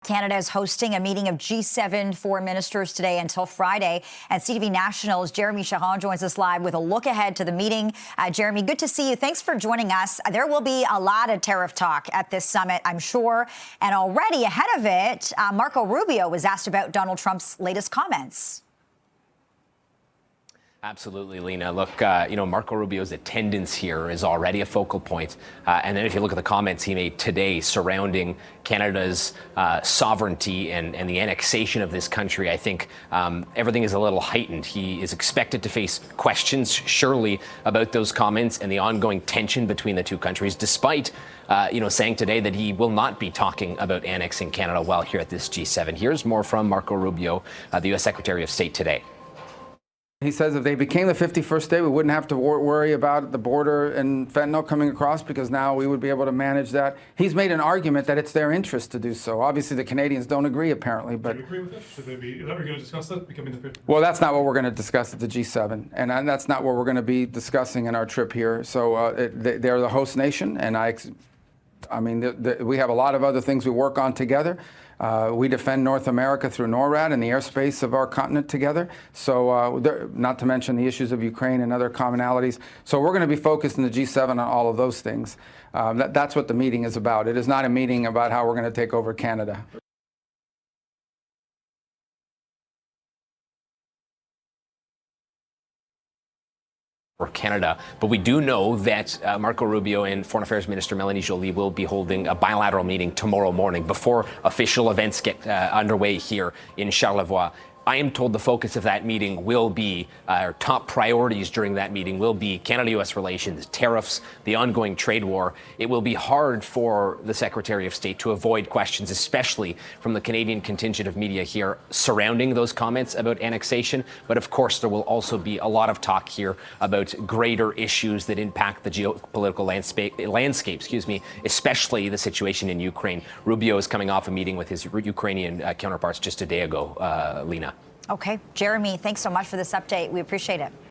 Canada is hosting a meeting of G7 foreign ministers today until Friday. And CTV National's Jeremy Charron joins us live with a look ahead to the meeting. Jeremy, good to see you. Thanks for joining us. There will be a lot of tariff talk at this summit, I'm sure. And already ahead of it, Marco Rubio was asked about Donald Trump's latest comments. Absolutely, Lena. Look, Marco Rubio's attendance here is already a focal point. And then if you look at the comments he made today surrounding Canada's sovereignty and the annexation of this country, I think everything is a little heightened. He is expected to face questions, surely, about those comments and the ongoing tension between the two countries, despite saying today that he will not be talking about annexing Canada while here at this G7. Here's more from Marco Rubio, the U.S. Secretary of State, today. He says if they became the 51st state, we wouldn't have to worry about the border and fentanyl coming across because now we would be able to manage that. He's made an argument that it's their interest to do so. Obviously, the Canadians don't agree, apparently. But do you agree with it? Should they be ever going to discuss that, becoming the 51st? Well, that's not what we're going to discuss at the G7. And that's not what we're going to be discussing in our trip here. So they're the host nation. And we have a lot of other things we work on together. We defend North America through NORAD and the airspace of our continent together. So not to mention the issues of Ukraine and other commonalities. So we're going to be focused in the G7 on all of those things. That's what the meeting is about. It is not a meeting about how we're going to take over Canada. For Canada. But we do know that Marco Rubio and Foreign Affairs Minister Mélanie Joly will be holding a bilateral meeting tomorrow morning before official events get underway here in Charlevoix. I am told the focus of that meeting will be, our top priorities during that meeting will be Canada-U.S. relations, tariffs, the ongoing trade war. It will be hard for the Secretary of State to avoid questions, especially from the Canadian contingent of media here surrounding those comments about annexation. But of course, there will also be a lot of talk here about greater issues that impact the geopolitical landscape, especially the situation in Ukraine. Rubio is coming off a meeting with his Ukrainian counterparts just a day ago, Lena. Okay, Jeremy, thanks so much for this update. We appreciate it.